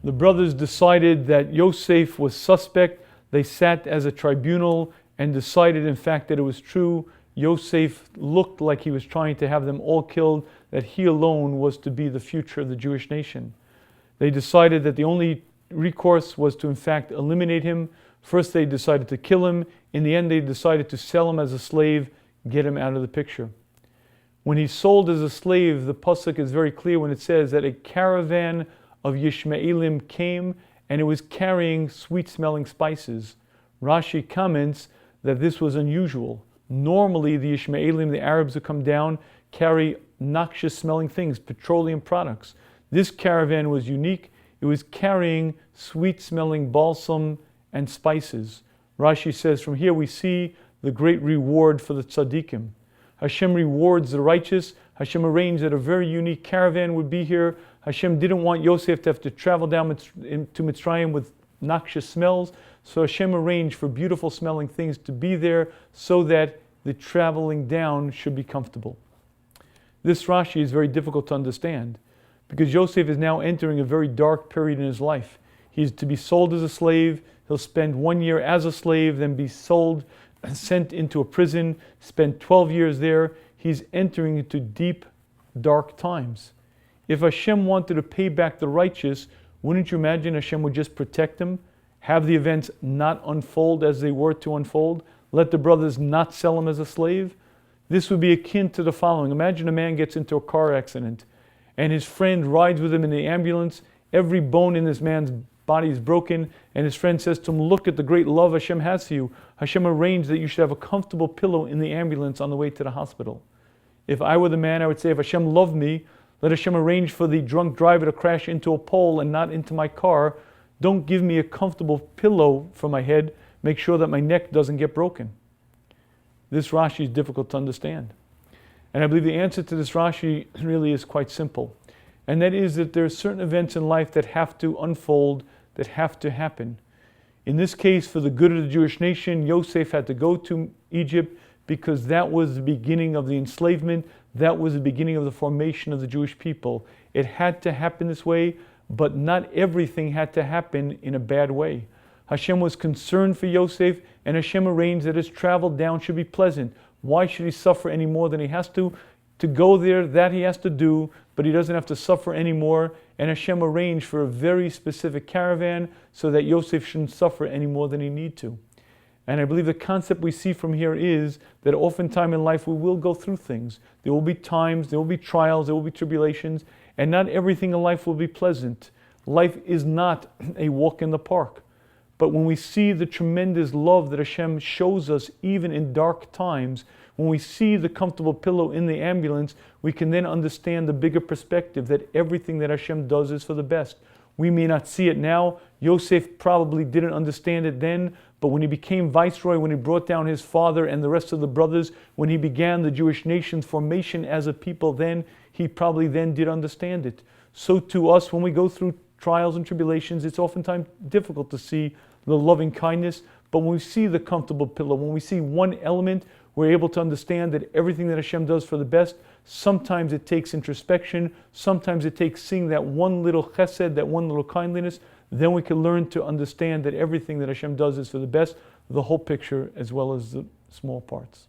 The brothers decided that Yosef was suspect. They sat as a tribunal and decided, in fact, that it was true. Yosef looked like he was trying to have them all killed, that he alone was to be the future of the Jewish nation. They decided that the only recourse was to, in fact, eliminate him. First, they decided to kill him. In the end, they decided to sell him as a slave, get him out of the picture. When he's sold as a slave, the pasuk is very clear when it says that a caravan of Yishmaelim came and it was carrying sweet-smelling spices. Rashi comments that this was unusual. Normally, the Yishmaelim, the Arabs who come down, carry noxious-smelling things, petroleum products. This caravan was unique. It was carrying sweet-smelling balsam and spices. Rashi says, from here we see the great reward for the tzaddikim. Hashem rewards the righteous. Hashem arranged that a very unique caravan would be here. Hashem didn't want Yosef to have to travel down to Mitzrayim with noxious smells. So Hashem arranged for beautiful smelling things to be there so that the traveling down should be comfortable. This Rashi is very difficult to understand because Yosef is now entering a very dark period in his life. He is to be sold as a slave. He'll spend 1 year as a slave, then be sold, sent into a prison, spend 12 years there. He's entering into deep, dark times. If Hashem wanted to pay back the righteous, wouldn't you imagine Hashem would just protect him, have the events not unfold as they were to unfold, let the brothers not sell him as a slave? This would be akin to the following. Imagine a man gets into a car accident and his friend rides with him in the ambulance. Every bone in this man's body is broken, and his friend says to him, look at the great love Hashem has for you. Hashem arranged that you should have a comfortable pillow in the ambulance on the way to the hospital. If I were the man, I would say, if Hashem loved me, let Hashem arrange for the drunk driver to crash into a pole and not into my car. Don't give me a comfortable pillow for my head. Make sure that my neck doesn't get broken. This Rashi is difficult to understand. And I believe the answer to this Rashi really is quite simple. And that is that there are certain events in life that have to unfold, that have to happen. In this case, for the good of the Jewish nation, Yosef had to go to Egypt because that was the beginning of the enslavement. That was the beginning of the formation of the Jewish people. It had to happen this way, but not everything had to happen in a bad way. Hashem was concerned for Yosef, and Hashem arranged that his travel down should be pleasant. Why should he suffer any more than he has to? To go there, that he has to do, but he doesn't have to suffer anymore. And Hashem arranged for a very specific caravan so that Yosef shouldn't suffer any more than he need to. And I believe the concept we see from here is that oftentimes in life we will go through things. There will be times, there will be trials, there will be tribulations, and not everything in life will be pleasant. Life is not a walk in the park. But when we see the tremendous love that Hashem shows us even in dark times, when we see the comfortable pillow in the ambulance, we can then understand the bigger perspective that everything that Hashem does is for the best. We may not see it now. Yosef probably didn't understand it then, but when he became viceroy, when he brought down his father and the rest of the brothers, when he began the Jewish nation's formation as a people then, he probably then did understand it. So to us, when we go through trials and tribulations, it's oftentimes difficult to see the loving kindness, but when we see the comfortable pillow, when we see one element, we're able to understand that everything that Hashem does for the best. Sometimes it takes introspection, sometimes it takes seeing that one little chesed, that one little kindliness. Then we can learn to understand that everything that Hashem does is for the best, the whole picture as well as the small parts.